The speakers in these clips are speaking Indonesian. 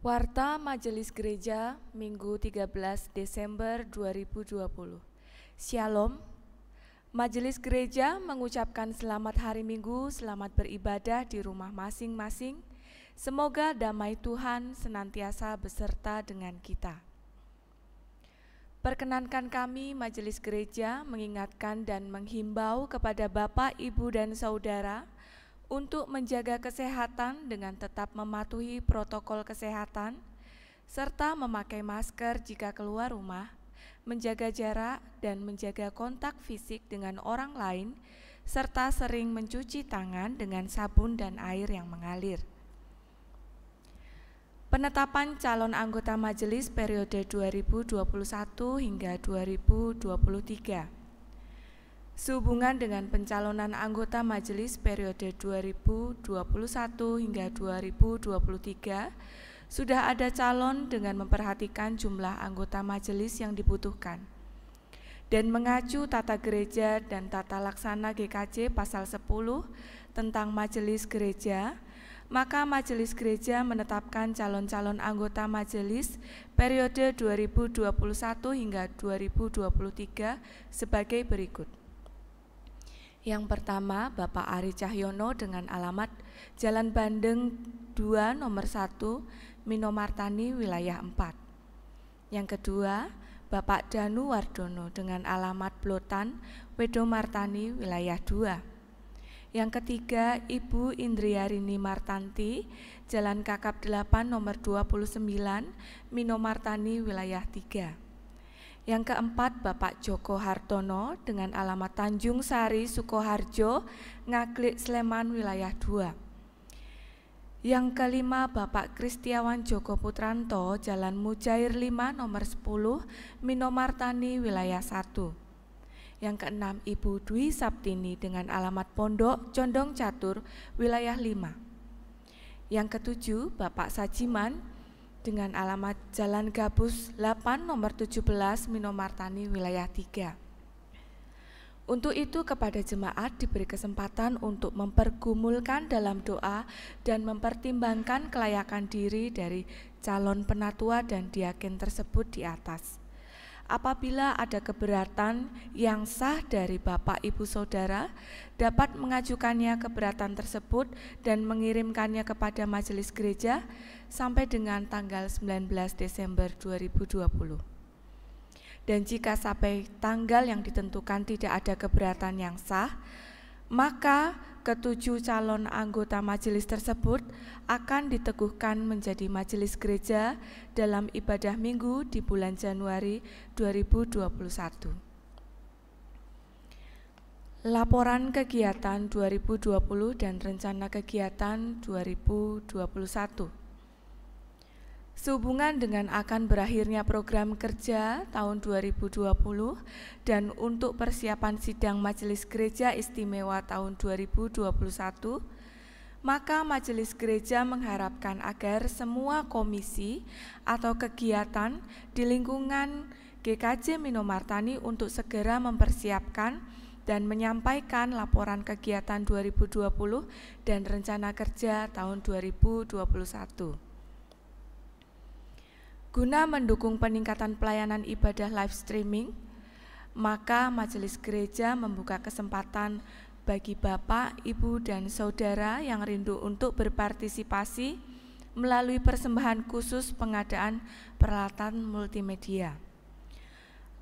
Warta Majelis Gereja Minggu 13 Desember 2020. Shalom. Majelis Gereja mengucapkan selamat hari Minggu, selamat beribadah di rumah masing-masing. Semoga damai Tuhan senantiasa beserta dengan kita. Perkenankan kami Majelis Gereja mengingatkan dan menghimbau kepada Bapak, Ibu, dan Saudara untuk menjaga kesehatan dengan tetap mematuhi protokol kesehatan, serta memakai masker jika keluar rumah, menjaga jarak dan menjaga kontak fisik dengan orang lain, serta sering mencuci tangan dengan sabun dan air yang mengalir. Penetapan calon anggota majelis periode 2021 hingga 2023. Sehubungan dengan pencalonan anggota majelis periode 2021 hingga 2023, sudah ada calon dengan memperhatikan jumlah anggota majelis yang dibutuhkan. Dan mengacu tata gereja dan tata laksana GKJ pasal 10 tentang majelis gereja, maka majelis gereja menetapkan calon-calon anggota majelis periode 2021 hingga 2023 sebagai berikut. Yang pertama, Bapak Ari Cahyono dengan alamat Jalan Bandeng 2 nomor 1, Minomartani wilayah 4. Yang kedua, Bapak Danu Wardono dengan alamat Blotan, Wedomartani wilayah 2. Yang ketiga, Ibu Indriarini Martanti, Jalan Kakap 8 nomor 29, Minomartani wilayah 3. Yang keempat, Bapak Joko Hartono dengan alamat Tanjung Sari, Sukoharjo, Ngaglik, Sleman, wilayah 2. Yang kelima, Bapak Kristiawan Joko Putranto, Jalan Mujair 5, nomor 10, Minomartani, wilayah 1. Yang keenam, Ibu Dwi Saptini dengan alamat Pondok Condong Catur, wilayah 5. Yang ketujuh, Bapak Sajiman dengan alamat Jalan Gabus 8 nomor 17 Minomartani wilayah 3. Untuk itu kepada jemaat diberi kesempatan untuk mempergumulkan dalam doa dan mempertimbangkan kelayakan diri dari calon penatua dan diaken tersebut di atas. Apabila ada keberatan yang sah dari Bapak Ibu Saudara, dapat mengajukannya keberatan tersebut dan mengirimkannya kepada majelis gereja sampai dengan tanggal 19 Desember 2020. Dan jika sampai tanggal yang ditentukan tidak ada keberatan yang sah, maka ketujuh calon anggota majelis tersebut akan diteguhkan menjadi majelis gereja dalam ibadah minggu di bulan Januari 2021. Laporan kegiatan 2020 dan rencana kegiatan 2021. Sehubungan dengan akan berakhirnya program kerja tahun 2020 dan untuk persiapan sidang Majelis Gereja Istimewa tahun 2021, maka Majelis Gereja mengharapkan agar semua komisi atau kegiatan di lingkungan GKJ Minomartani untuk segera mempersiapkan dan menyampaikan laporan kegiatan 2020 dan rencana kerja tahun 2021. Guna mendukung peningkatan pelayanan ibadah live streaming, maka Majelis Gereja membuka kesempatan bagi Bapak, Ibu, dan Saudara yang rindu untuk berpartisipasi melalui persembahan khusus pengadaan peralatan multimedia.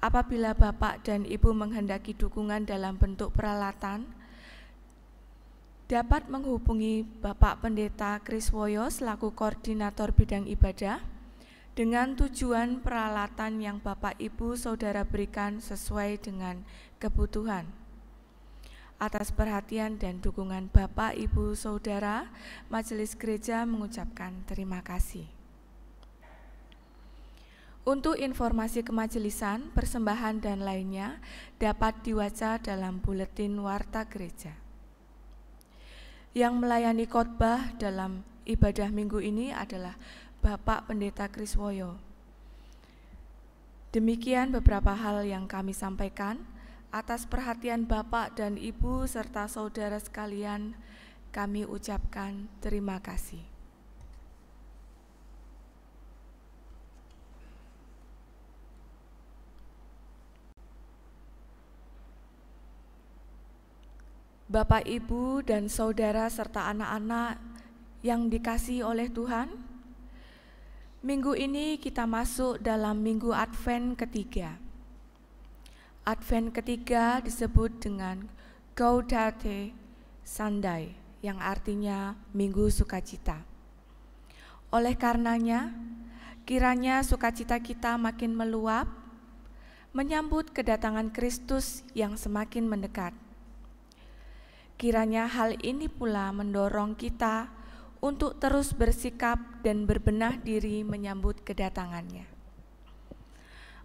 Apabila Bapak dan Ibu menghendaki dukungan dalam bentuk peralatan, dapat menghubungi Bapak Pendeta Kriswoyo selaku Koordinator Bidang Ibadah dengan tujuan peralatan yang Bapak Ibu Saudara berikan sesuai dengan kebutuhan. Atas perhatian dan dukungan Bapak Ibu Saudara, Majelis Gereja mengucapkan terima kasih. Untuk informasi kemajelisan, persembahan dan lainnya dapat dibaca dalam buletin Warta Gereja. Yang melayani khotbah dalam ibadah minggu ini adalah Bapak Pendeta Kriswoyo. Demikian beberapa hal yang kami sampaikan. Atas perhatian Bapak dan Ibu serta saudara sekalian, kami ucapkan terima kasih. Bapak, Ibu, dan saudara serta anak-anak yang dikasihi oleh Tuhan, minggu ini kita masuk dalam minggu Advent ketiga. Advent ketiga disebut dengan Gaudete Sunday, yang artinya Minggu Sukacita. Oleh karenanya, kiranya sukacita kita makin meluap, menyambut kedatangan Kristus yang semakin mendekat. Kiranya hal ini pula mendorong kita untuk terus bersikap dan berbenah diri menyambut kedatangannya.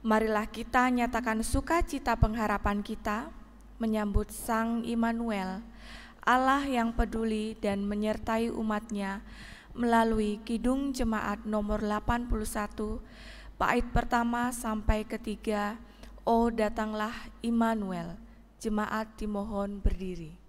Marilah kita nyatakan sukacita pengharapan kita menyambut Sang Immanuel, Allah yang peduli dan menyertai umatnya melalui Kidung Jemaat nomor 81, bait pertama sampai ketiga, "O datanglah Immanuel." Jemaat dimohon berdiri.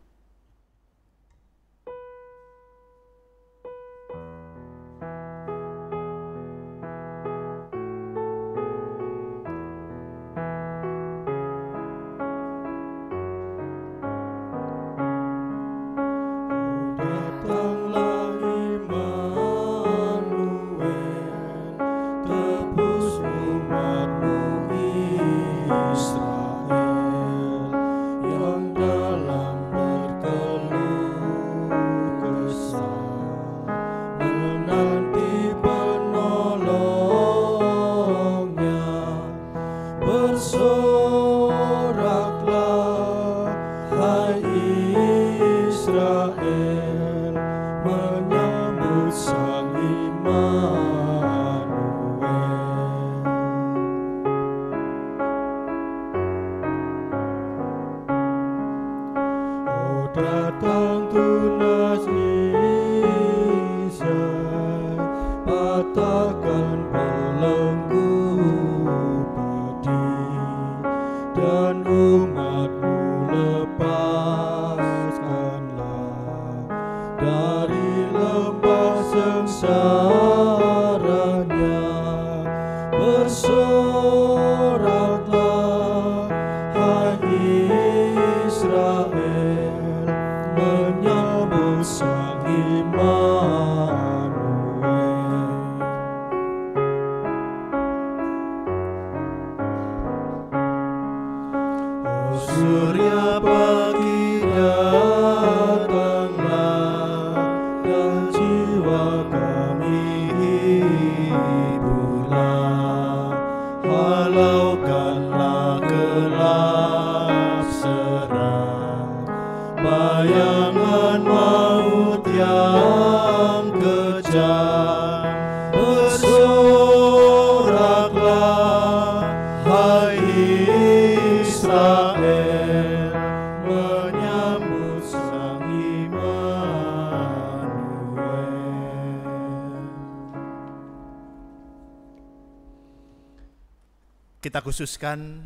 Kita khususkan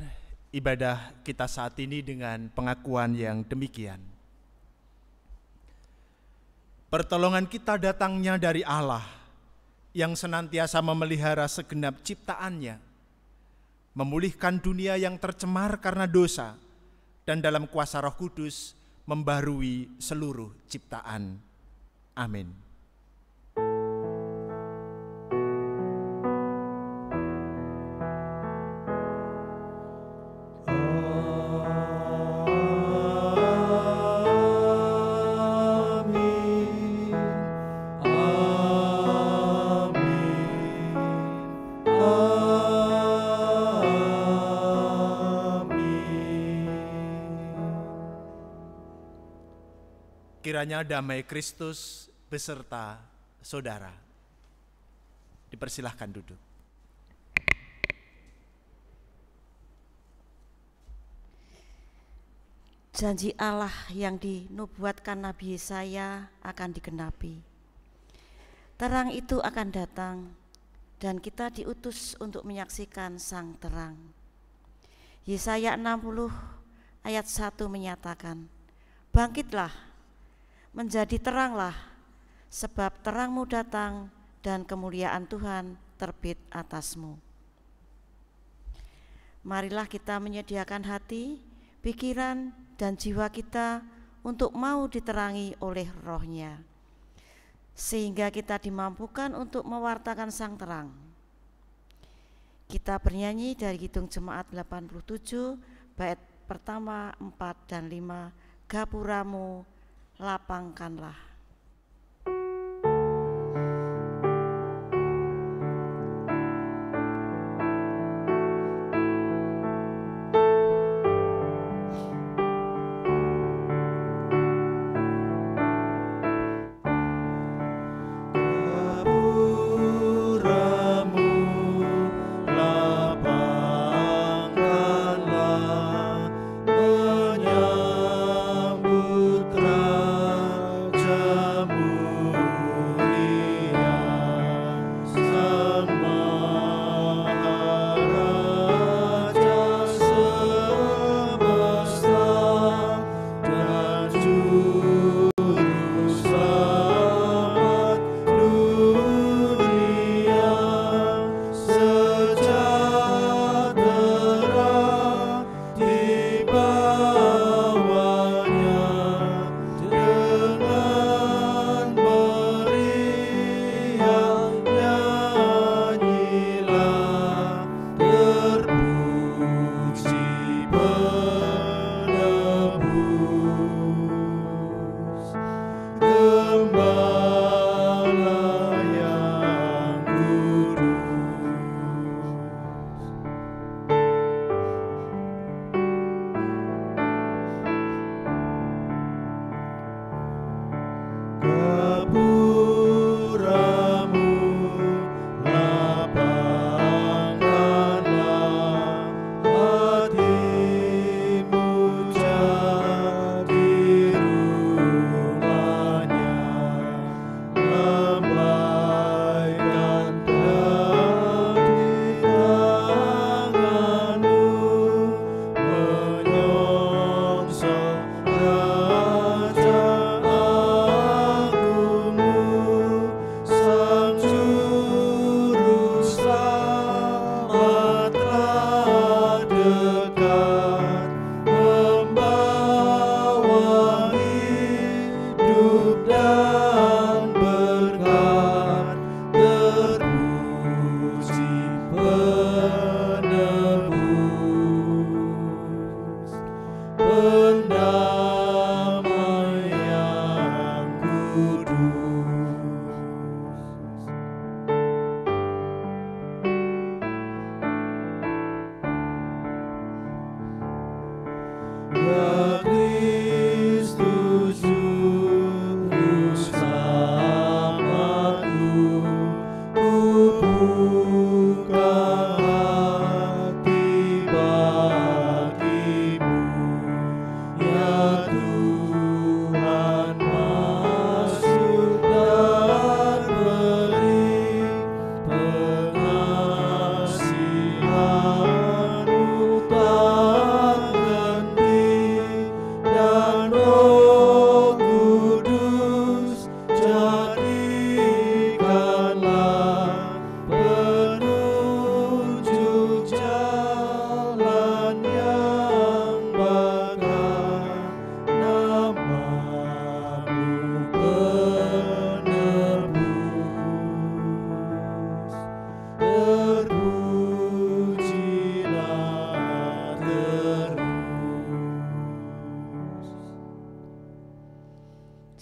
ibadah kita saat ini dengan pengakuan yang demikian. Pertolongan kita datangnya dari Allah yang senantiasa memelihara segenap ciptaannya, memulihkan dunia yang tercemar karena dosa, dan dalam kuasa Roh Kudus membarui seluruh ciptaan. Amin. Kiranya damai Kristus beserta saudara. Dipersilahkan duduk. Janji Allah yang dinubuatkan Nabi Yesaya akan digenapi. Terang itu akan datang dan kita diutus untuk menyaksikan sang terang. Yesaya 60 ayat 1 menyatakan, "Bangkitlah, menjadi teranglah, sebab terangmu datang dan kemuliaan Tuhan terbit atasmu." Marilah kita menyediakan hati, pikiran, dan jiwa kita untuk mau diterangi oleh Roh-Nya, sehingga kita dimampukan untuk mewartakan sang terang. Kita bernyanyi dari Kidung Jemaat 87, bait pertama, 4 dan 5, Gapuramu lapangkanlah.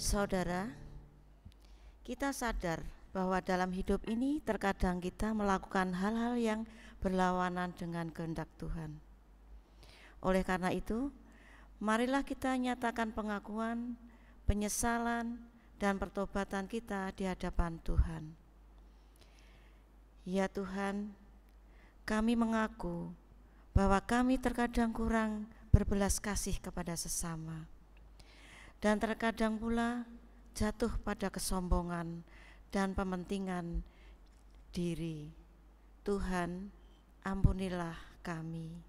Saudara, kita sadar bahwa dalam hidup ini terkadang kita melakukan hal-hal yang berlawanan dengan kehendak Tuhan. Oleh karena itu, marilah kita nyatakan pengakuan, penyesalan, dan pertobatan kita di hadapan Tuhan. Ya Tuhan, kami mengaku bahwa kami terkadang kurang berbelas kasih kepada sesama, dan terkadang pula jatuh pada kesombongan dan pementingan diri. Tuhan, ampunilah kami.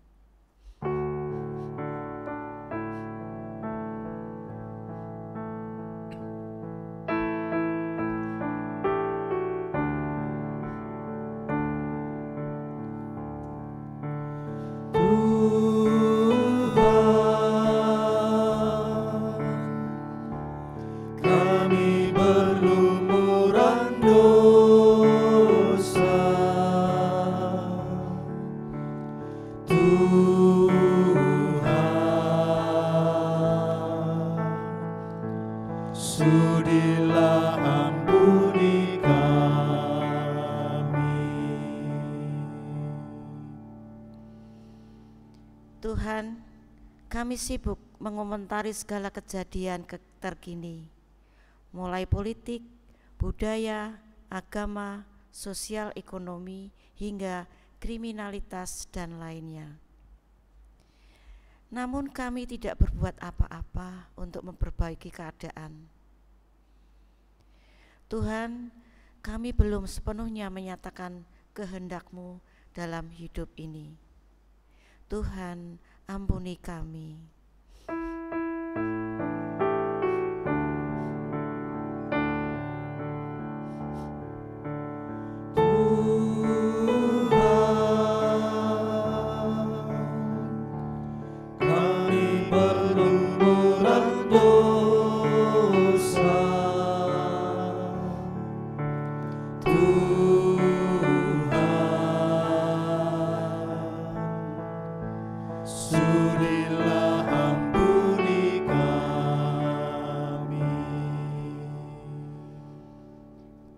sudilah ampuni kami. Tuhan, kami sibuk mengomentari segala kejadian terkini, mulai politik, budaya, agama, sosial ekonomi, hingga kriminalitas dan lainnya. Namun kami tidak berbuat apa-apa untuk memperbaiki keadaan. Tuhan, kami belum sepenuhnya menyatakan kehendak-Mu dalam hidup ini. Tuhan, ampuni kami.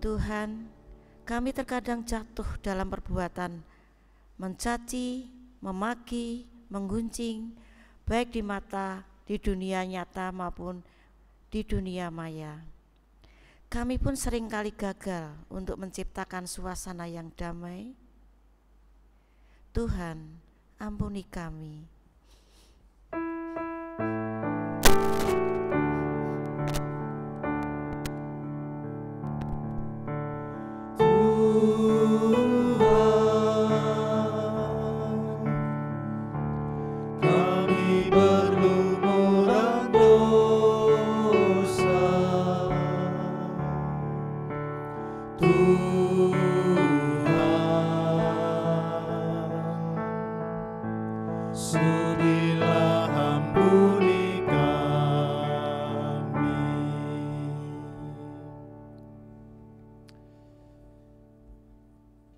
Tuhan, kami terkadang jatuh dalam perbuatan mencaci, memaki, menggunjing, baik di mata, di dunia nyata maupun di dunia maya. Kami pun seringkali gagal untuk menciptakan suasana yang damai. Tuhan, ampuni kami. Sudilah ampuni kami.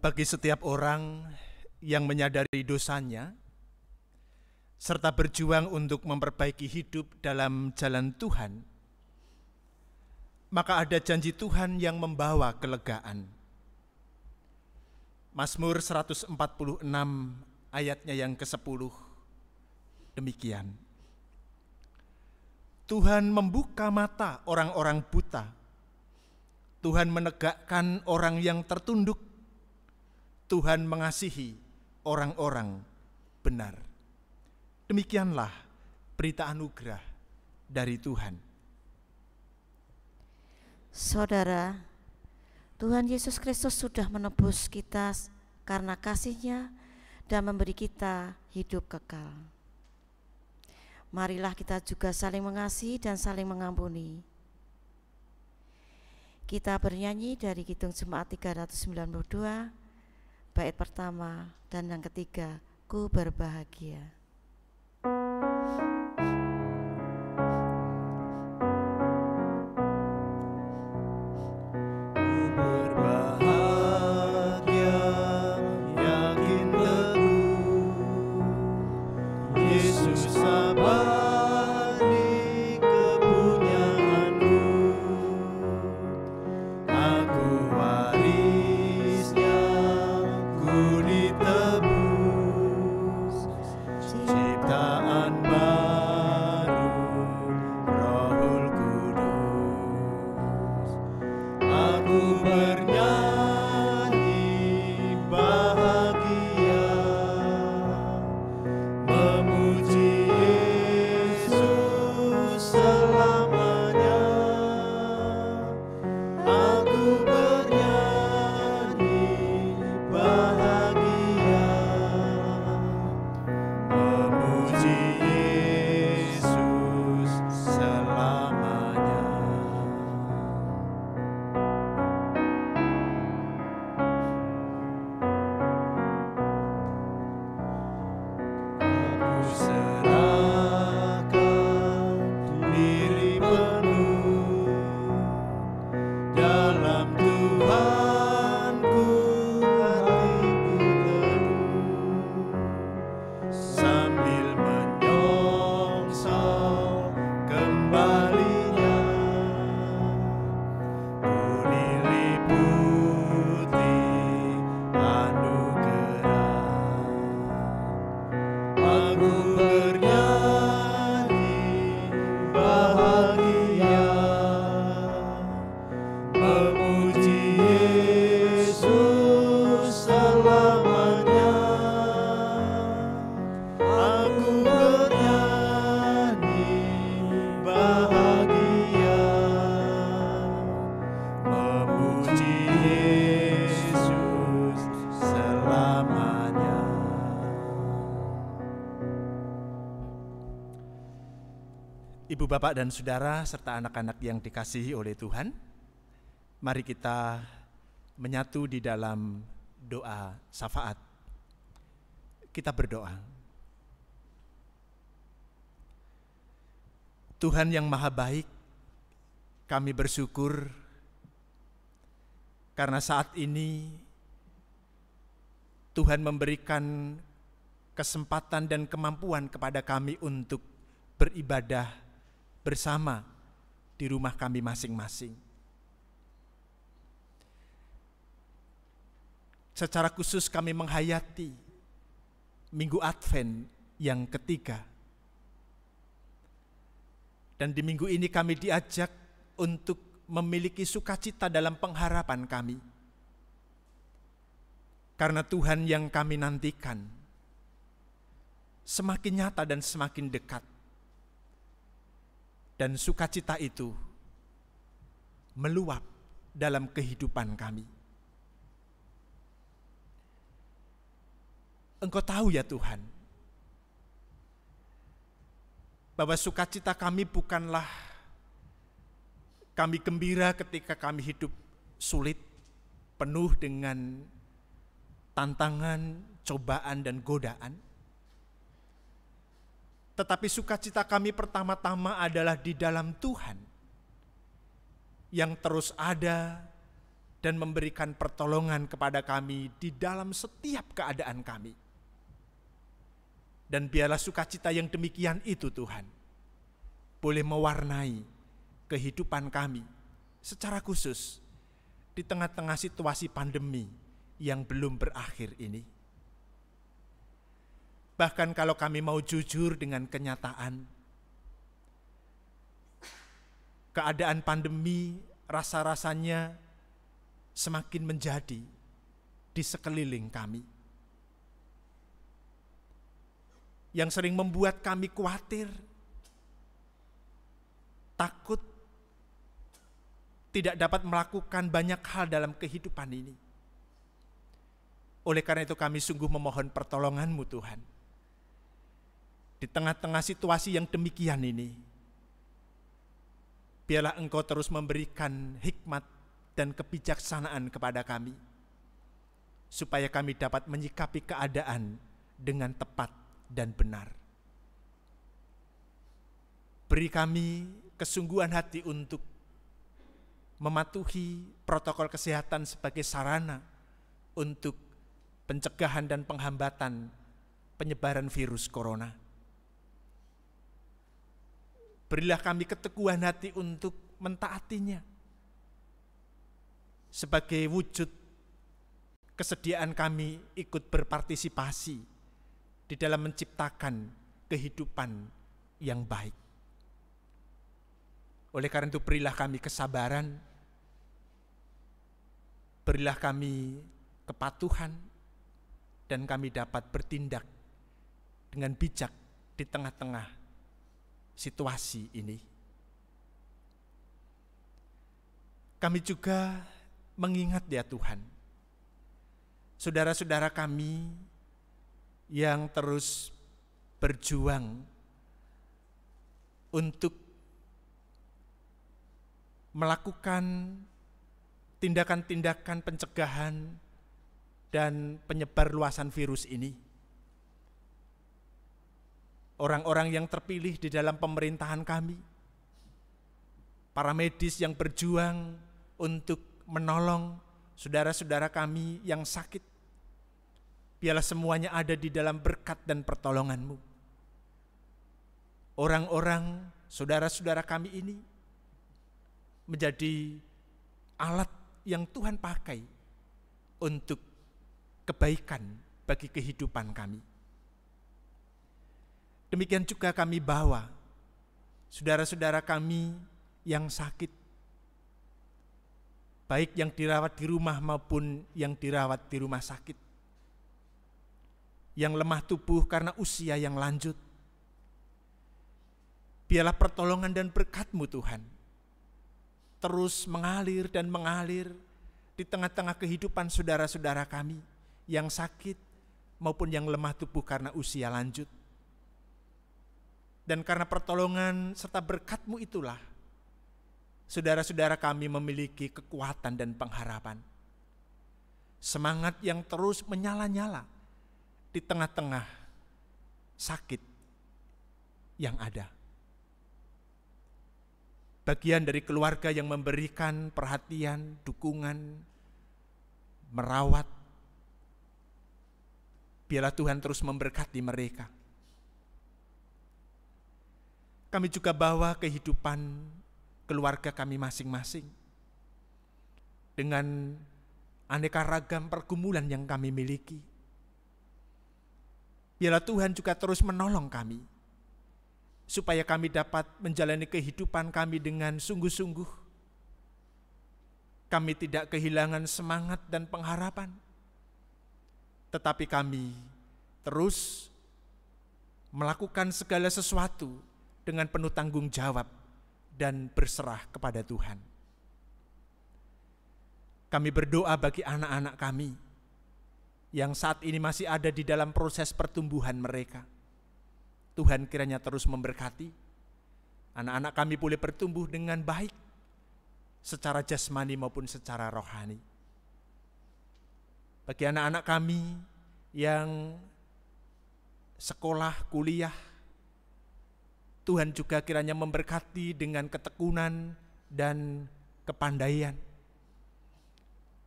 Bagi setiap orang yang menyadari dosanya, serta berjuang untuk memperbaiki hidup dalam jalan Tuhan, maka ada janji Tuhan yang membawa kelegaan. Mazmur 146 ayatnya yang ke-10 demikian. Tuhan membuka mata orang-orang buta. Tuhan menegakkan orang yang tertunduk. Tuhan mengasihi orang-orang benar. Demikianlah berita anugerah dari Tuhan. Saudara, Tuhan Yesus Kristus sudah menebus kita karena kasih-Nya dan memberi kita hidup kekal. Marilah kita juga saling mengasihi dan saling mengampuni. Kita bernyanyi dari Kidung Jemaat 392, bait pertama dan yang ketiga, Ku berbahagia. Ibu, bapak, dan saudara, serta anak-anak yang dikasihi oleh Tuhan, mari kita menyatu di dalam doa syafaat. Kita berdoa. Tuhan yang Maha Baik, kami bersyukur karena saat ini Tuhan memberikan kesempatan dan kemampuan kepada kami untuk beribadah bersama di rumah kami masing-masing. Secara khusus kami menghayati Minggu Advent yang ketiga. Dan di minggu ini kami diajak untuk memiliki sukacita dalam pengharapan kami. Karena Tuhan yang kami nantikan semakin nyata dan semakin dekat. Dan sukacita itu meluap dalam kehidupan kami. Engkau tahu ya Tuhan, bahwa sukacita kami bukanlah kami gembira ketika kami hidup sulit, penuh dengan tantangan, cobaan, dan godaan. Tetapi sukacita kami pertama-tama adalah di dalam Tuhan yang terus ada dan memberikan pertolongan kepada kami di dalam setiap keadaan kami. Dan biarlah sukacita yang demikian itu Tuhan boleh mewarnai kehidupan kami secara khusus di tengah-tengah situasi pandemi yang belum berakhir ini. Bahkan kalau kami mau jujur dengan kenyataan, keadaan pandemi rasa-rasanya semakin menjadi di sekeliling kami. Yang sering membuat kami khawatir, takut, tidak dapat melakukan banyak hal dalam kehidupan ini. Oleh karena itu kami sungguh memohon pertolongan-Mu Tuhan. Di tengah-tengah situasi yang demikian ini, biarlah Engkau terus memberikan hikmat dan kebijaksanaan kepada kami, supaya kami dapat menyikapi keadaan dengan tepat dan benar. Beri kami kesungguhan hati untuk mematuhi protokol kesehatan sebagai sarana untuk pencegahan dan penghambatan penyebaran virus corona. Berilah kami keteguhan hati untuk mentaatinya sebagai wujud kesediaan kami ikut berpartisipasi di dalam menciptakan kehidupan yang baik. Oleh karena itu berilah kami kesabaran, berilah kami kepatuhan, dan kami dapat bertindak dengan bijak di tengah-tengah situasi ini. Kami juga mengingat ya Tuhan, saudara-saudara kami yang terus berjuang untuk melakukan tindakan-tindakan pencegahan dan penyebar luasan virus ini. Orang-orang yang terpilih di dalam pemerintahan kami, para medis yang berjuang untuk menolong saudara-saudara kami yang sakit, biarlah semuanya ada di dalam berkat dan pertolongan-Mu. Orang-orang, saudara-saudara kami ini menjadi alat yang Tuhan pakai untuk kebaikan bagi kehidupan kami. Demikian juga kami bawa saudara-saudara kami yang sakit, baik yang dirawat di rumah maupun yang dirawat di rumah sakit, yang lemah tubuh karena usia yang lanjut. Biarlah pertolongan dan berkat-Mu Tuhan terus mengalir dan mengalir di tengah-tengah kehidupan saudara-saudara kami yang sakit maupun yang lemah tubuh karena usia lanjut. Dan karena pertolongan serta berkat-Mu itulah, saudara-saudara kami memiliki kekuatan dan pengharapan. Semangat yang terus menyala-nyala di tengah-tengah sakit yang ada. Bagian dari keluarga yang memberikan perhatian, dukungan, merawat. Biarlah Tuhan terus memberkati mereka. Kami juga bawa kehidupan keluarga kami masing-masing dengan aneka ragam pergumulan yang kami miliki. Biarlah Tuhan juga terus menolong kami, supaya kami dapat menjalani kehidupan kami dengan sungguh-sungguh. Kami tidak kehilangan semangat dan pengharapan, tetapi kami terus melakukan segala sesuatu dengan penuh tanggung jawab dan berserah kepada Tuhan. Kami berdoa bagi anak-anak kami yang saat ini masih ada di dalam proses pertumbuhan mereka. Tuhan kiranya terus memberkati. Anak-anak kami boleh bertumbuh dengan baik secara jasmani maupun secara rohani. Bagi anak-anak kami yang sekolah, kuliah, Tuhan juga kiranya memberkati dengan ketekunan dan kepandaian.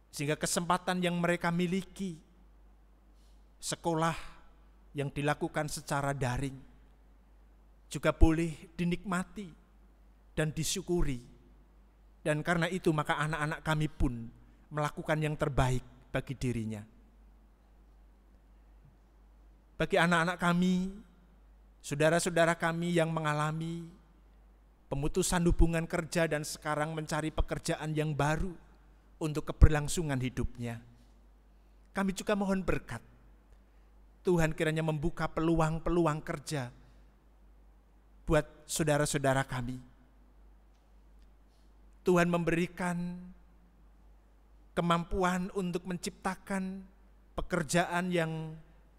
Sehingga kesempatan yang mereka miliki, sekolah yang dilakukan secara daring, juga boleh dinikmati dan disyukuri. Dan karena itu maka anak-anak kami pun melakukan yang terbaik bagi dirinya. Bagi anak-anak kami, saudara-saudara kami yang mengalami pemutusan hubungan kerja dan sekarang mencari pekerjaan yang baru untuk keberlangsungan hidupnya, kami juga mohon berkat. Tuhan kiranya membuka peluang-peluang kerja buat saudara-saudara kami. Tuhan memberikan kemampuan untuk menciptakan pekerjaan yang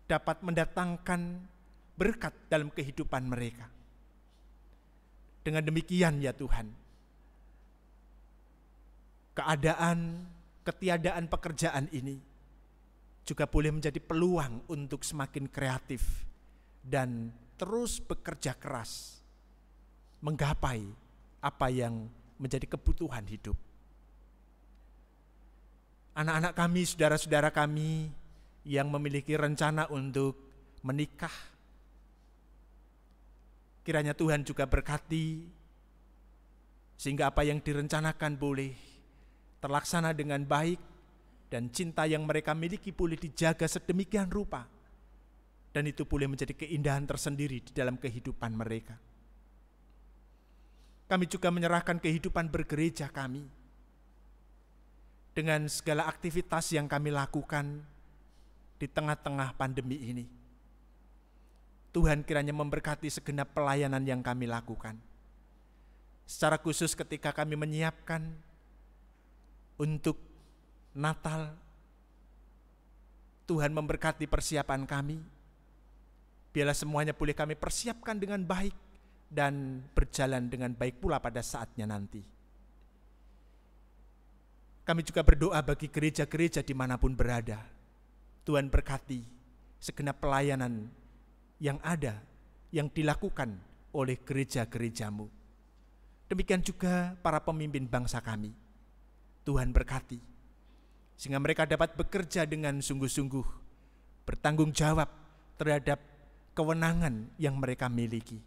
dapat mendatangkan berkat dalam kehidupan mereka. Dengan demikian ya Tuhan, ketiadaan pekerjaan ini juga boleh menjadi peluang untuk semakin kreatif dan terus bekerja keras menggapai apa yang menjadi kebutuhan hidup. Anak-anak kami, saudara-saudara kami yang memiliki rencana untuk menikah, kiranya Tuhan juga berkati sehingga apa yang direncanakan boleh terlaksana dengan baik dan cinta yang mereka miliki boleh dijaga sedemikian rupa dan itu boleh menjadi keindahan tersendiri di dalam kehidupan mereka. Kami juga menyerahkan kehidupan bergereja kami dengan segala aktivitas yang kami lakukan di tengah-tengah pandemi ini. Tuhan kiranya memberkati segenap pelayanan yang kami lakukan. Secara khusus ketika kami menyiapkan untuk Natal, Tuhan memberkati persiapan kami. Biarlah semuanya boleh kami persiapkan dengan baik dan berjalan dengan baik pula pada saatnya nanti. Kami juga berdoa bagi gereja-gereja dimanapun berada. Tuhan berkati segenap pelayanan yang ada, yang dilakukan oleh gereja-gerejamu. Demikian juga para pemimpin bangsa kami. Tuhan berkati, sehingga mereka dapat bekerja dengan sungguh-sungguh, bertanggung jawab terhadap kewenangan yang mereka miliki.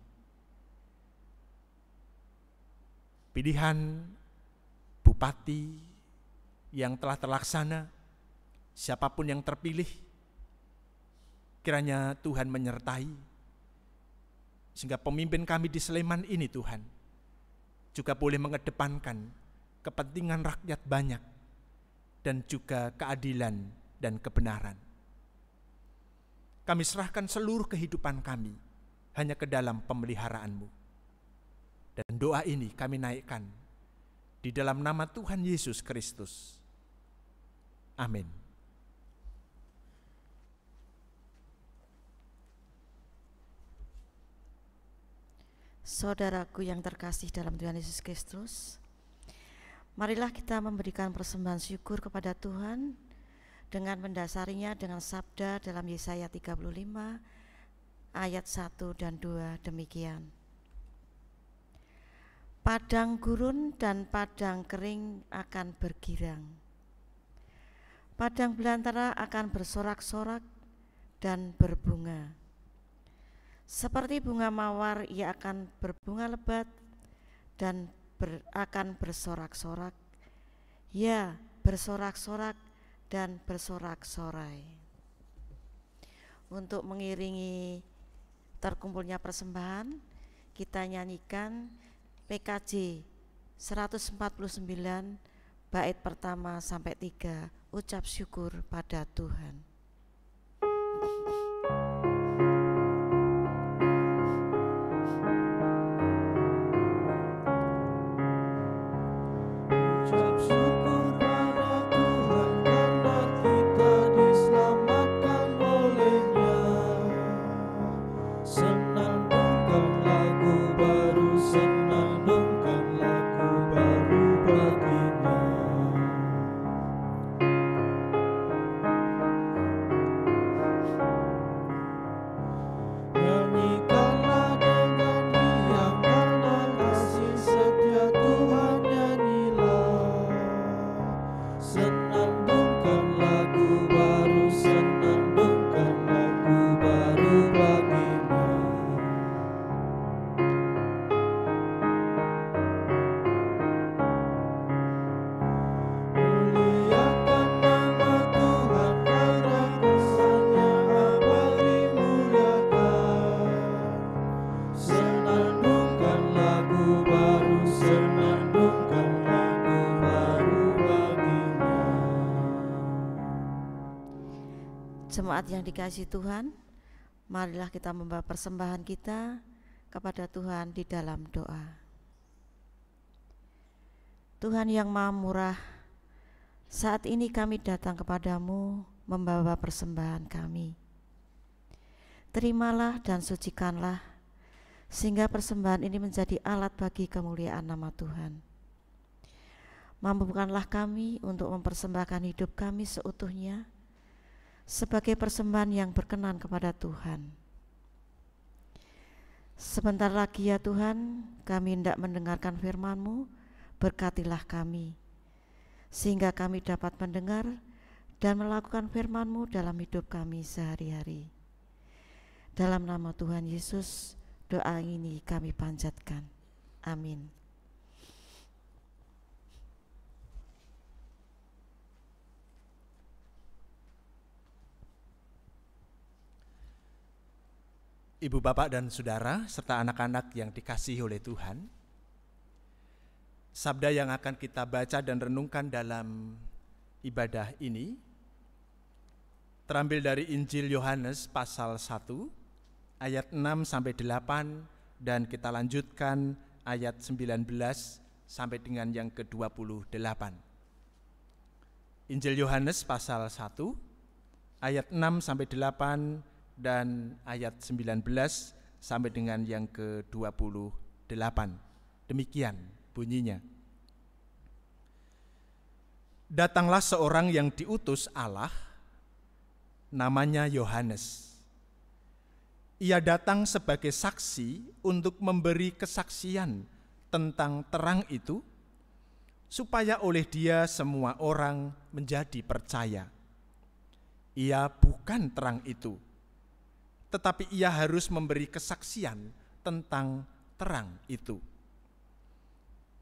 Pilihan bupati yang telah terlaksana, siapapun yang terpilih, kiranya Tuhan menyertai, sehingga pemimpin kami di Sleman ini Tuhan, juga boleh mengedepankan kepentingan rakyat banyak, dan juga keadilan dan kebenaran. Kami serahkan seluruh kehidupan kami hanya ke dalam pemeliharaan-Mu. Dan doa ini kami naikkan di dalam nama Tuhan Yesus Kristus. Amin. Saudaraku yang terkasih dalam Tuhan Yesus Kristus, marilah kita memberikan persembahan syukur kepada Tuhan dengan mendasarinya dengan sabda dalam Yesaya 35 ayat 1 dan 2 demikian. Padang gurun dan padang kering akan bergirang. Padang belantara akan bersorak-sorak dan berbunga. Seperti bunga mawar ia akan berbunga lebat dan akan bersorak-sorak. Ya, bersorak-sorak dan bersorak-sorai. Untuk mengiringi terkumpulnya persembahan, kita nyanyikan PKJ 149 bait pertama sampai 3, ucap syukur pada Tuhan. Ucap syukur pada Tuhan karena kita diselamatkan oleh-Nya. Senandungkan lagu baru, senandungkan lagu baru bagi-Nya. Nyanyikanlah dengan riang karena kasih setia Tuhan, nyanyilah. Senandungkan lagu baru, senandungkan lagu baru bagi-Nya. Muliakan nama Tuhan karena kuasa-Nya abadi muliakan. Senandungkan lagu baru, senandungkan lagu baru bagi-Nya. Jemaat yang dikasihi Tuhan, marilah kita membawa persembahan kita kepada Tuhan di dalam doa. Tuhan yang Maha Murah, saat ini kami datang kepadamu membawa persembahan kami. Terimalah dan sucikanlah, sehingga persembahan ini menjadi alat bagi kemuliaan nama Tuhan. Mampukanlah kami untuk mempersembahkan hidup kami seutuhnya, sebagai persembahan yang berkenan kepada Tuhan. Sebentar lagi ya Tuhan, kami hendak mendengarkan firman-Mu, berkatilah kami, sehingga kami dapat mendengar dan melakukan firman-Mu dalam hidup kami sehari-hari. Dalam nama Tuhan Yesus, doa ini kami panjatkan. Amin. Ibu, bapak, dan saudara, serta anak-anak yang dikasihi oleh Tuhan, sabda yang akan kita baca dan renungkan dalam ibadah ini terambil dari Injil Yohanes pasal 1 ayat 6 sampai 8 dan kita lanjutkan ayat 19 sampai dengan yang ke-28. Injil Yohanes pasal 1 ayat 6 sampai 8 dan ayat 19 sampai dengan yang ke-28. Demikian bunyinya. Datanglah seorang yang diutus Allah, namanya Yohanes. Ia datang sebagai saksi untuk memberi kesaksian tentang terang itu, supaya oleh dia semua orang menjadi percaya. Ia bukan terang itu, tetapi ia harus memberi kesaksian tentang terang itu.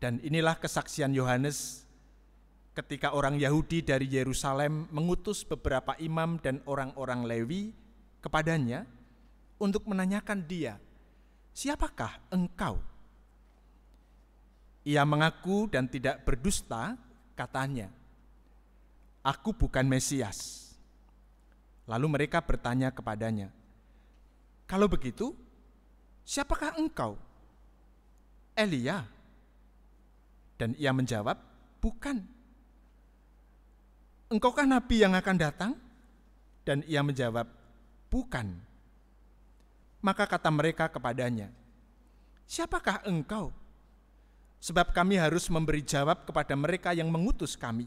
Dan inilah kesaksian Yohanes ketika orang Yahudi dari Yerusalem mengutus beberapa imam dan orang-orang Lewi kepadanya untuk menanyakan dia, "Siapakah engkau?" Ia mengaku dan tidak berdusta, katanya, "Aku bukan Mesias." Lalu mereka bertanya kepadanya, "Kalau begitu, siapakah engkau?" "Elia." Dan ia menjawab, "Bukan." "Engkaukah nabi yang akan datang?" Dan ia menjawab, "Bukan." Maka kata mereka kepadanya, "Siapakah engkau? Sebab kami harus memberi jawab kepada mereka yang mengutus kami.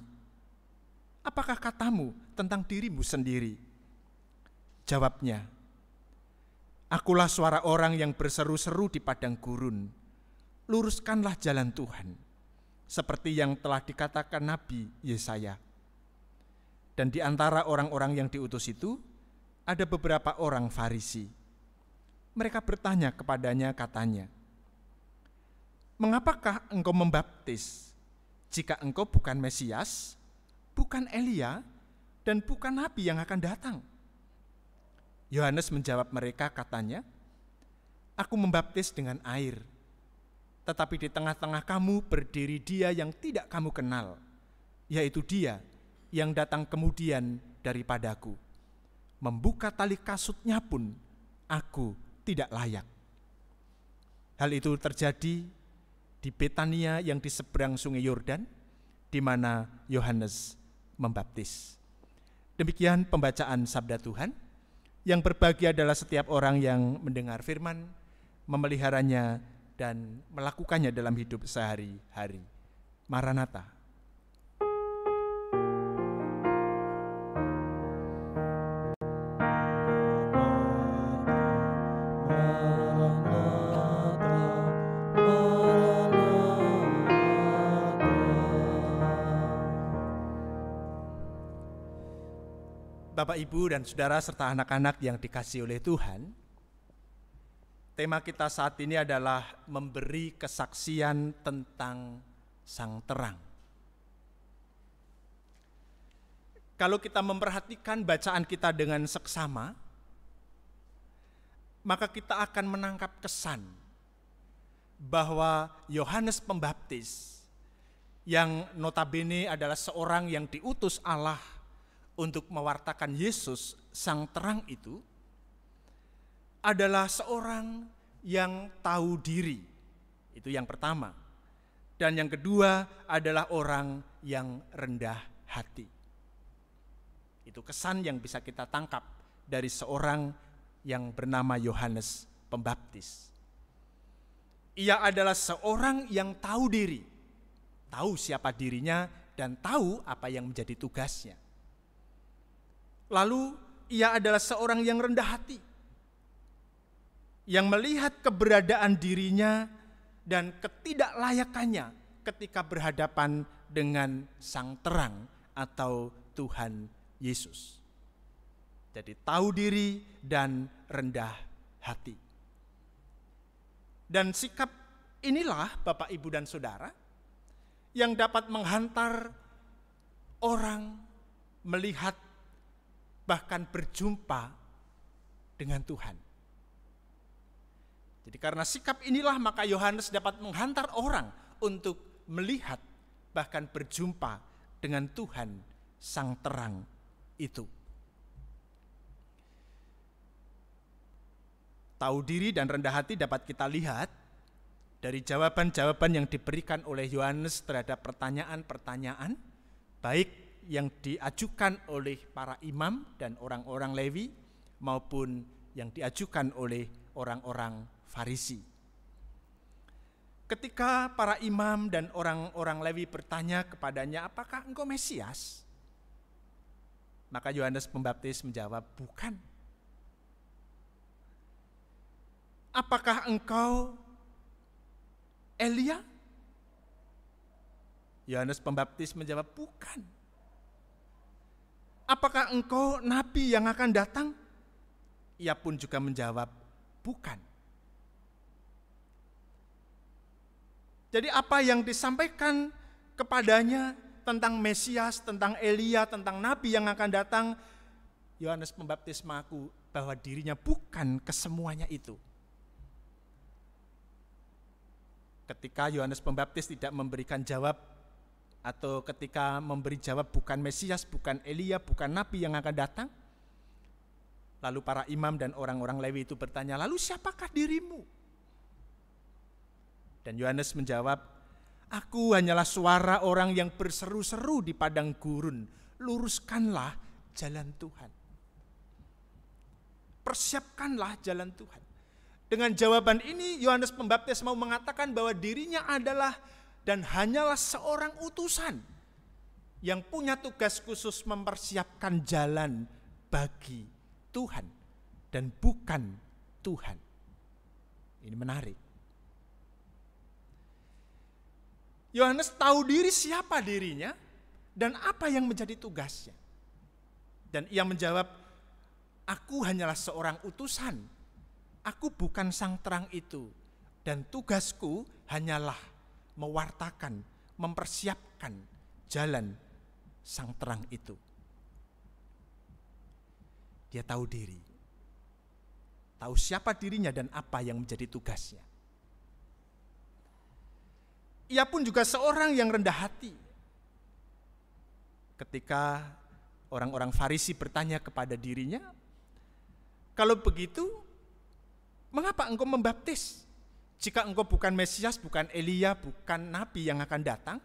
Apakah katamu tentang dirimu sendiri?" Jawabnya, "Akulah suara orang yang berseru-seru di padang gurun, luruskanlah jalan Tuhan, seperti yang telah dikatakan Nabi Yesaya." Dan di antara orang-orang yang diutus itu, ada beberapa orang Farisi. Mereka bertanya kepadanya, katanya, "Mengapakah engkau membaptis, jika engkau bukan Mesias, bukan Elia, dan bukan Nabi yang akan datang?" Yohanes menjawab mereka, katanya, "Aku membaptis dengan air, tetapi di tengah-tengah kamu berdiri Dia yang tidak kamu kenal, yaitu Dia yang datang kemudian daripadaku. Membuka tali kasutnya pun aku tidak layak." Hal itu terjadi di Betania yang di seberang sungai Yordan, di mana Yohanes membaptis. Demikian pembacaan sabda Tuhan. Yang berbahagia adalah setiap orang yang mendengar firman, memeliharanya, dan melakukannya dalam hidup sehari-hari. Maranatha. Bapak, Ibu, dan Saudara serta anak-anak yang dikasihi oleh Tuhan, tema kita saat ini adalah memberi kesaksian tentang Sang Terang. Kalau kita memperhatikan bacaan kita dengan seksama, maka kita akan menangkap kesan bahwa Yohanes Pembaptis, yang notabene adalah seorang yang diutus Allah untuk mewartakan Yesus Sang Terang itu, adalah seorang yang tahu diri. Itu yang pertama. Dan yang kedua adalah orang yang rendah hati. Itu kesan yang bisa kita tangkap dari seorang yang bernama Yohanes Pembaptis. Ia adalah seorang yang tahu diri, tahu siapa dirinya, dan tahu apa yang menjadi tugasnya. Lalu ia adalah seorang yang rendah hati, yang melihat keberadaan dirinya dan ketidaklayakannya ketika berhadapan dengan Sang Terang atau Tuhan Yesus. Jadi tahu diri dan rendah hati. Dan sikap inilah Bapak, Ibu, dan Saudara yang dapat menghantar orang melihat bahkan berjumpa dengan Tuhan. Jadi karena sikap inilah maka Yohanes dapat menghantar orang untuk melihat bahkan berjumpa dengan Tuhan Sang Terang itu. Tahu diri dan rendah hati dapat kita lihat dari jawaban-jawaban yang diberikan oleh Yohanes terhadap pertanyaan-pertanyaan, baik yang diajukan oleh para imam dan orang-orang Lewi maupun yang diajukan oleh orang-orang Farisi. Ketika para imam dan orang-orang Lewi bertanya kepadanya, "Apakah engkau Mesias?" Maka Yohanes Pembaptis menjawab, "Bukan." "Apakah engkau Elia?" Yohanes Pembaptis menjawab, "Bukan." "Apakah engkau nabi yang akan datang?" Ia pun juga menjawab, "Bukan." Jadi apa yang disampaikan kepadanya tentang Mesias, tentang Elia, tentang nabi yang akan datang, Yohanes Pembaptis mengaku bahwa dirinya bukan kesemuanya itu. Ketika Yohanes Pembaptis tidak memberikan jawab, atau ketika memberi jawab bukan Mesias, bukan Elia, bukan nabi yang akan datang, lalu para imam dan orang-orang Lewi itu bertanya, "Lalu siapakah dirimu?" Dan Yohanes menjawab, "Aku hanyalah suara orang yang berseru-seru di padang gurun, luruskanlah jalan Tuhan." Persiapkanlah jalan Tuhan. Dengan jawaban ini Yohanes Pembaptis mau mengatakan bahwa dirinya adalah dan hanyalah seorang utusan yang punya tugas khusus mempersiapkan jalan bagi Tuhan dan bukan Tuhan. Ini menarik. Yohanes tahu diri siapa dirinya dan apa yang menjadi tugasnya. Dan ia menjawab, aku hanyalah seorang utusan. Aku bukan sang terang itu. Dan tugasku hanyalah mewartakan, mempersiapkan jalan sang terang itu. Dia tahu diri. Tahu siapa dirinya dan apa yang menjadi tugasnya. Ia pun juga seorang yang rendah hati. Ketika orang-orang Farisi bertanya kepada dirinya, kalau begitu, mengapa engkau membaptis? Jika engkau bukan Mesias, bukan Elia, bukan Nabi yang akan datang?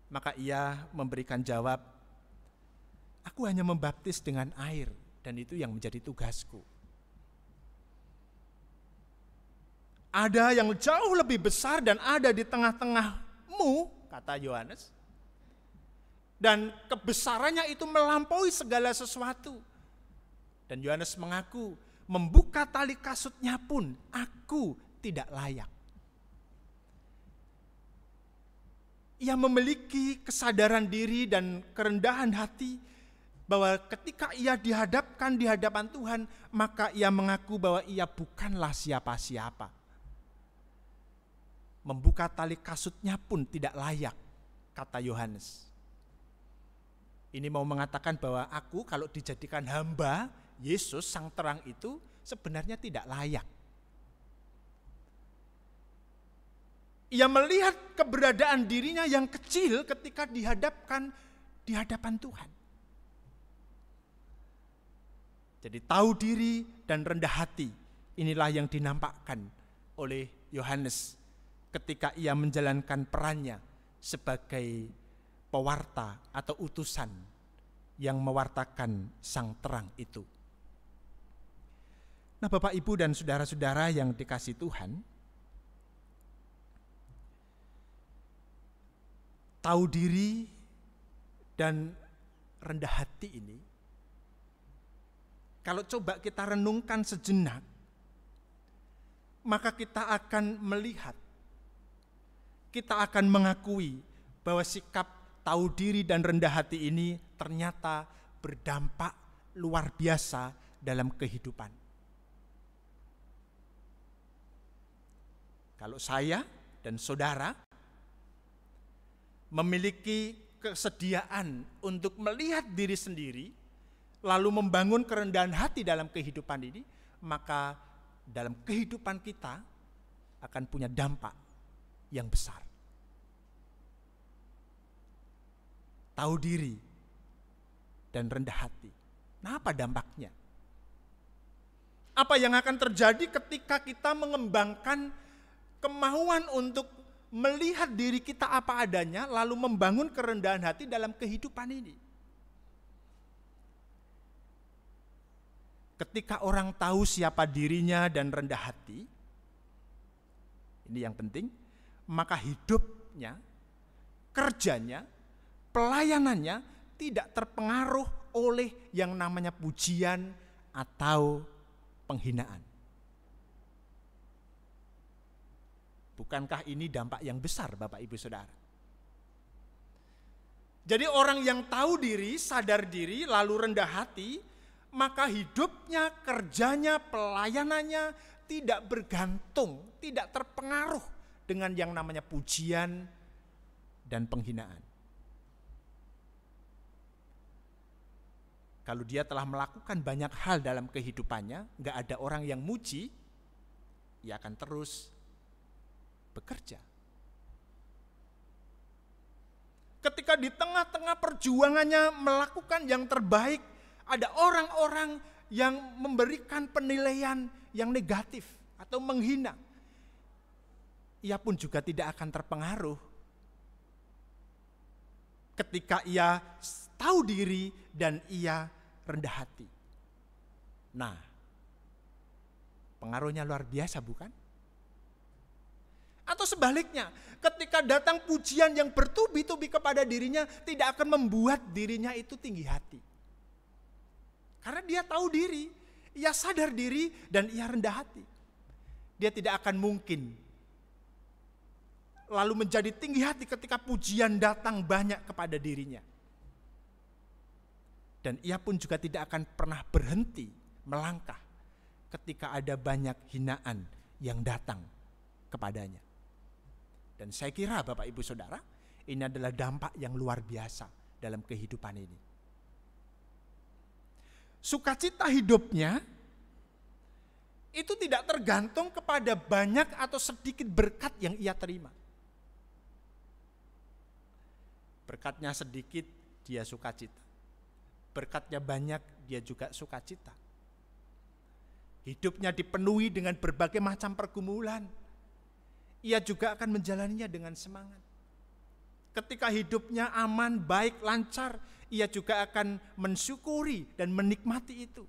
Maka ia memberikan jawab, aku hanya membaptis dengan air, dan itu yang menjadi tugasku. Ada yang jauh lebih besar dan ada di tengah-tengahmu, kata Yohanes. Dan kebesarannya itu melampaui segala sesuatu. Dan Yohanes mengaku, membuka tali kasutnya pun aku tidak layak. Ia memiliki kesadaran diri dan kerendahan hati bahwa ketika ia dihadapkan di hadapan Tuhan, maka ia mengaku bahwa ia bukanlah siapa-siapa. Membuka tali kasutnya pun tidak layak, kata Yohanes. Ini mau mengatakan bahwa aku kalau dijadikan hamba Yesus sang terang itu sebenarnya tidak layak. Ia melihat keberadaan dirinya yang kecil ketika dihadapkan di hadapan Tuhan. Jadi tahu diri dan rendah hati, inilah yang dinampakkan oleh Yohanes ketika ia menjalankan perannya sebagai pewarta atau utusan yang mewartakan sang terang itu. Nah, Bapak, Ibu, dan saudara-saudara yang dikasihi Tuhan, tahu diri dan rendah hati ini, kalau coba kita renungkan sejenak, maka kita akan melihat, kita akan mengakui bahwa sikap tahu diri dan rendah hati ini ternyata berdampak luar biasa dalam kehidupan. Kalau saya dan saudara memiliki kesediaan untuk melihat diri sendiri, lalu membangun kerendahan hati dalam kehidupan ini, maka dalam kehidupan kita akan punya dampak yang besar. Tahu diri dan rendah hati. Nah, apa dampaknya? Apa yang akan terjadi ketika kita mengembangkan kemauan untuk melihat diri kita apa adanya, lalu membangun kerendahan hati dalam kehidupan ini? Ketika orang tahu siapa dirinya dan rendah hati, ini yang penting, maka hidupnya, kerjanya, pelayanannya tidak terpengaruh oleh yang namanya pujian atau penghinaan. Bukankah ini dampak yang besar, Bapak, Ibu, Saudara? Jadi orang yang tahu diri, sadar diri, lalu rendah hati, maka hidupnya, kerjanya, pelayanannya tidak bergantung, tidak terpengaruh dengan yang namanya pujian dan penghinaan. Kalau dia telah melakukan banyak hal dalam kehidupannya, nggak ada orang yang muji, ia akan terus bekerja. Ketika di tengah-tengah perjuangannya melakukan yang terbaik, ada orang-orang yang memberikan penilaian yang negatif atau menghina, ia pun juga tidak akan terpengaruh. Ketika ia tahu diri dan ia rendah hati. Nah, Pengaruhnya luar biasa, bukan? Atau sebaliknya, ketika datang pujian yang bertubi-tubi kepada dirinya, tidak akan membuat dirinya itu tinggi hati. Karena dia tahu diri, ia sadar diri, dan ia rendah hati. Dia tidak akan mungkin lalu menjadi tinggi hati ketika pujian datang banyak kepada dirinya. Dan ia pun juga tidak akan pernah berhenti melangkah ketika ada banyak hinaan yang datang kepadanya. Dan saya kira Bapak Ibu Saudara, ini adalah dampak yang luar biasa dalam kehidupan ini. Sukacita hidupnya itu tidak tergantung kepada banyak atau sedikit berkat yang ia terima. Berkatnya sedikit, dia sukacita. Berkatnya banyak, dia juga sukacita. Hidupnya dipenuhi dengan berbagai macam pergumulan, ia juga akan menjalaninya dengan semangat. Ketika hidupnya aman, baik, lancar, ia juga akan mensyukuri dan menikmati itu.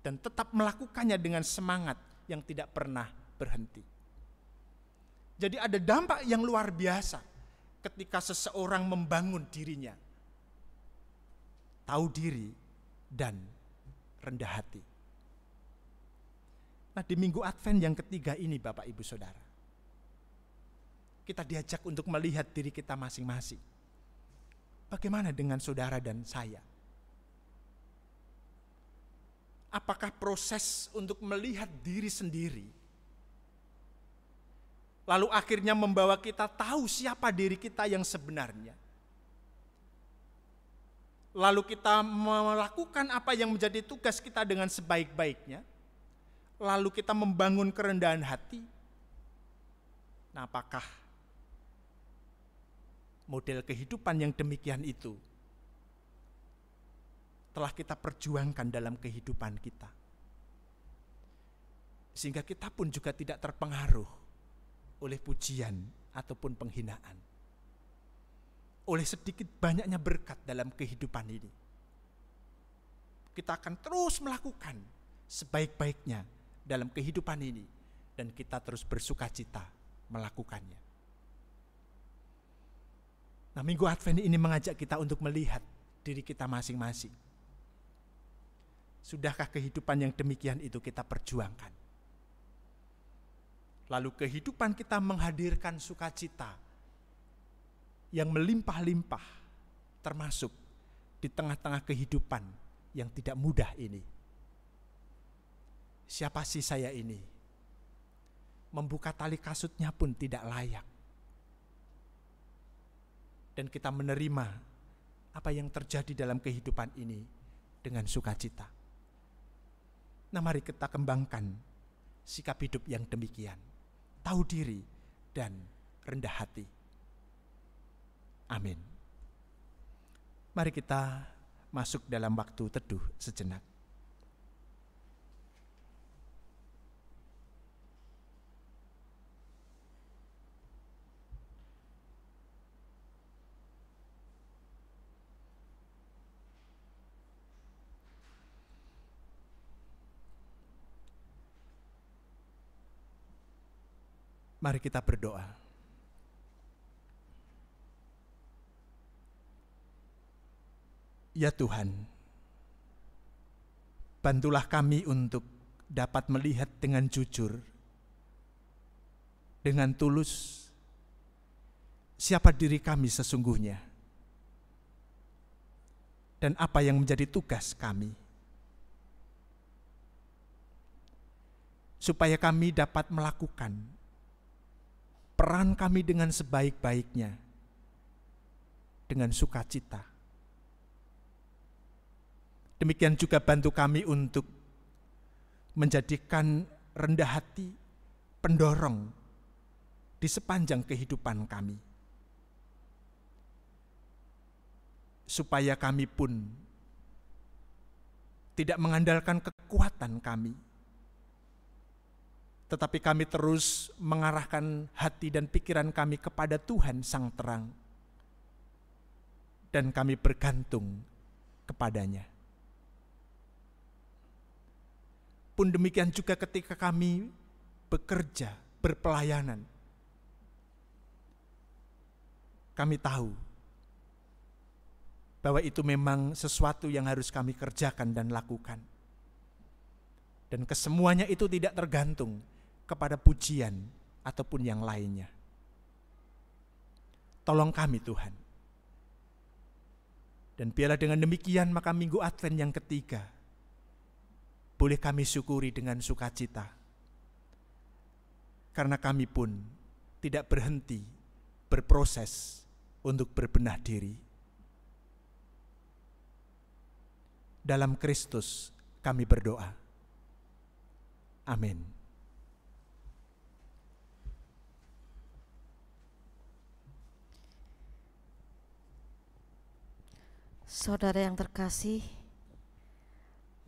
Dan tetap melakukannya dengan semangat yang tidak pernah berhenti. Jadi ada dampak yang luar biasa ketika seseorang membangun dirinya. Tahu diri dan rendah hati. Nah, di minggu Advent yang ketiga ini Bapak Ibu Saudara, kita diajak untuk melihat diri kita masing-masing. Bagaimana dengan saudara dan saya? Apakah proses untuk melihat diri sendiri lalu akhirnya membawa kita tahu siapa diri kita yang sebenarnya? Lalu kita melakukan apa yang menjadi tugas kita dengan sebaik-baiknya? Lalu kita membangun kerendahan hati? Nah, apakah model kehidupan yang demikian itu telah kita perjuangkan dalam kehidupan kita? Sehingga kita pun juga tidak terpengaruh oleh pujian ataupun penghinaan, oleh sedikit banyaknya berkat dalam kehidupan ini. Kita akan terus melakukan sebaik-baiknya dalam kehidupan ini, dan kita terus bersukacita melakukannya. Nah, minggu Advent ini mengajak kita untuk melihat diri kita masing-masing. Sudahkah kehidupan yang demikian itu kita perjuangkan? Lalu kehidupan kita menghadirkan sukacita yang melimpah-limpah, termasuk di tengah-tengah kehidupan yang tidak mudah ini. Siapa sih saya ini? Membuka tali kasutnya pun tidak layak. Dan kita menerima apa yang terjadi dalam kehidupan ini dengan sukacita. Nah, mari kita kembangkan sikap hidup yang demikian. Tahu diri dan rendah hati. Amin. Mari kita masuk dalam waktu teduh sejenak. Mari kita berdoa. Ya Tuhan, bantulah kami untuk dapat melihat dengan jujur, dengan tulus, siapa diri kami sesungguhnya, dan apa yang menjadi tugas kami. Supaya kami dapat melakukan peran kami dengan sebaik-baiknya, dengan sukacita. Demikian juga bantu kami untuk menjadikan rendah hati pendorong di sepanjang kehidupan kami. Supaya kami pun tidak mengandalkan kekuatan kami, tetapi kami terus mengarahkan hati dan pikiran kami kepada Tuhan Sang Terang, dan kami bergantung kepadanya. pun demikian juga ketika kami bekerja, berpelayanan. Kami tahu bahwa itu memang sesuatu yang harus kami kerjakan dan lakukan. Dan kesemuanya itu tidak tergantung kepada pujian ataupun yang lainnya. Tolong kami Tuhan. Dan biarlah dengan demikian maka Minggu Advent yang ketiga boleh kami syukuri dengan sukacita. Karena kami pun tidak berhenti berproses untuk berbenah diri. Dalam Kristus kami berdoa. Amin. Saudara yang terkasih,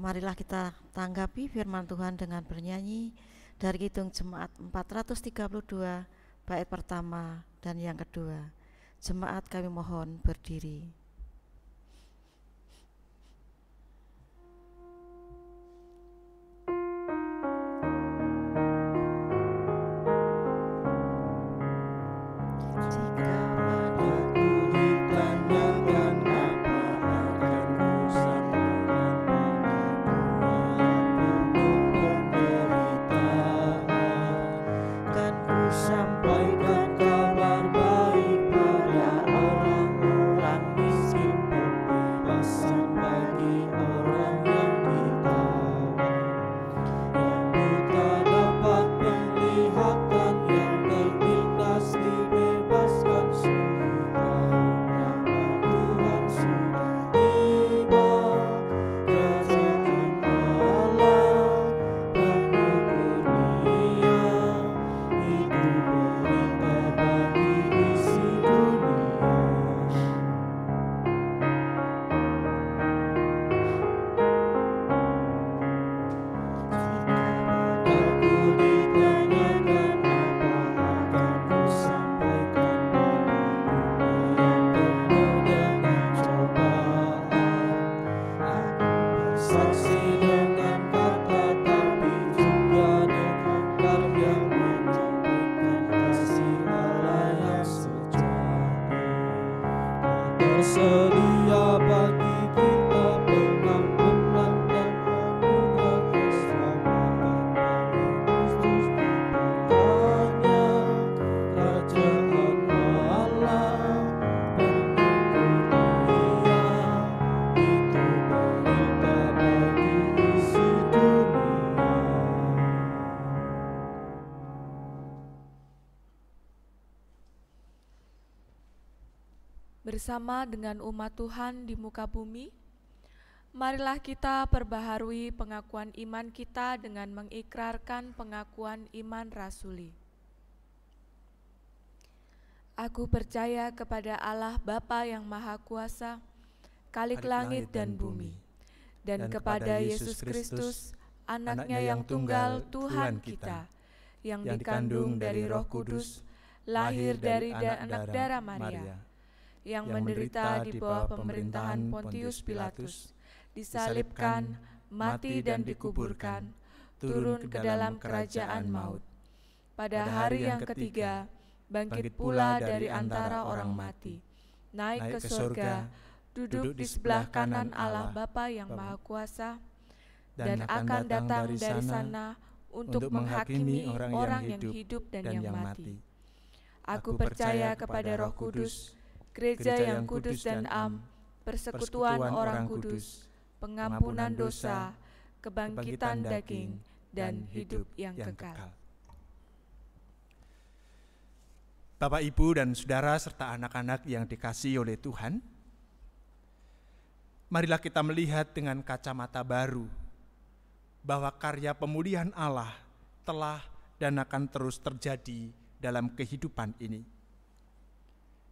marilah kita tanggapi firman Tuhan dengan bernyanyi dari Kidung Jemaat 432 bait pertama dan yang kedua. Jemaat kami mohon berdiri. Sedia bagi kita pengampunan dan anugerah keselamatan bagi Kristus putranya, kerajaan Allah penuh kurnia, itu berita bagi isi dunia. Bersama dengan umat Tuhan di muka bumi, marilah kita perbaharui pengakuan iman kita dengan mengikrarkan pengakuan iman rasuli. Aku percaya kepada Allah Bapa yang Maha Kuasa, Khalik langit dan bumi, dan kepada Yesus Kristus, Anaknya yang tunggal Tuhan kita, yang dikandung dari Roh Kudus, lahir dari anak darah Maria, yang menderita di bawah pemerintahan Pontius Pilatus, disalibkan, mati dan dikuburkan, turun ke dalam kerajaan maut. Pada hari yang ketiga, bangkit pula dari antara orang mati, naik ke surga, duduk di sebelah kanan Allah Bapa yang Maha Kuasa, dan akan datang dari sana untuk menghakimi orang yang hidup dan yang mati. Aku percaya kepada Roh Kudus, Gereja yang kudus dan am, persekutuan orang kudus, pengampunan dosa, kebangkitan daging, dan hidup yang kekal. Bapak, Ibu, dan Saudara, serta anak-anak yang dikasihi oleh Tuhan, marilah kita melihat dengan kacamata baru bahwa karya pemulihan Allah telah dan akan terus terjadi dalam kehidupan ini.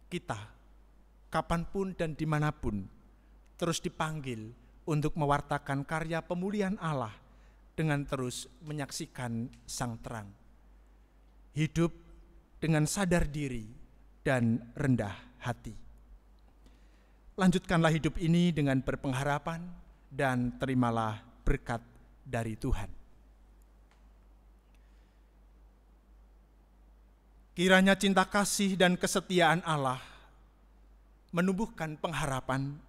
Kita kapanpun dan dimanapun terus dipanggil untuk mewartakan karya pemulihan Allah dengan terus menyaksikan sang terang. Hidup dengan sadar diri dan rendah hati. Lanjutkanlah hidup ini dengan berpengharapan dan terimalah berkat dari Tuhan. Kiranya cinta kasih dan kesetiaan Allah menumbuhkan pengharapan.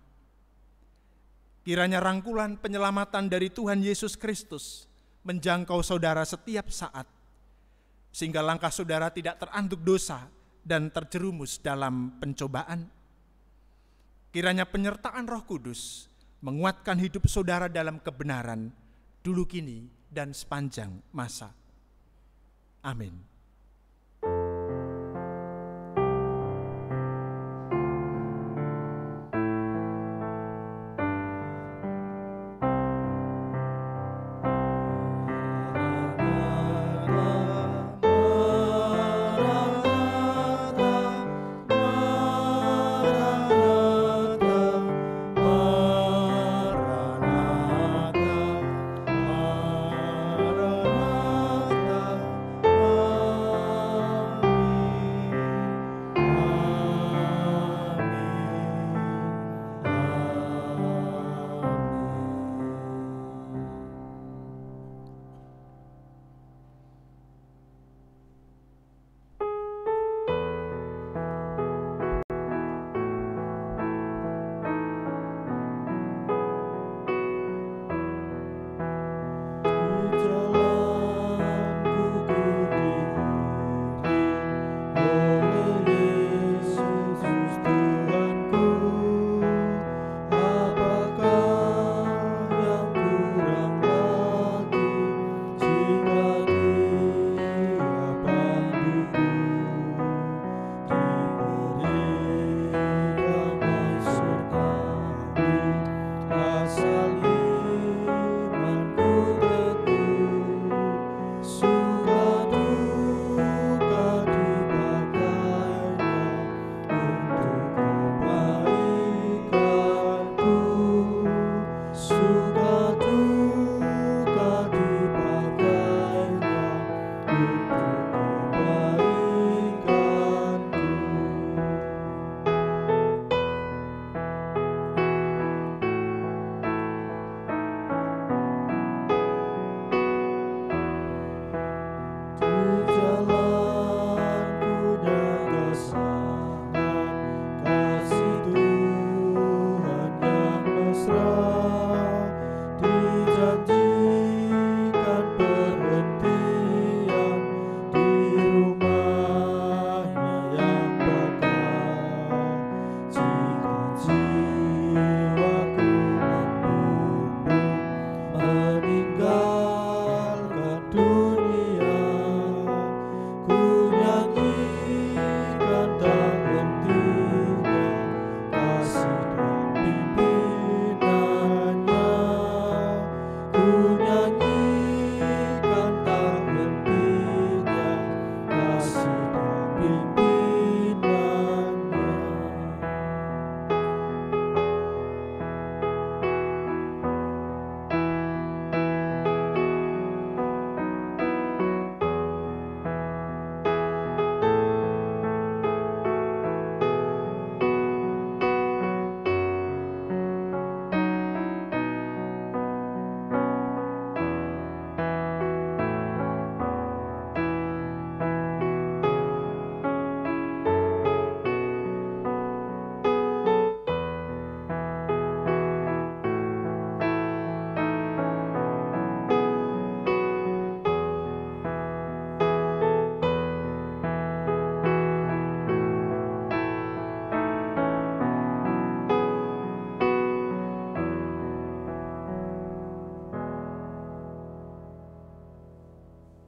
Kiranya rangkulan penyelamatan dari Tuhan Yesus Kristus menjangkau saudara setiap saat, sehingga langkah saudara tidak teranduk dosa dan terjerumus dalam pencobaan. Kiranya penyertaan Roh Kudus menguatkan hidup saudara dalam kebenaran, dulu kini dan sepanjang masa. Amin.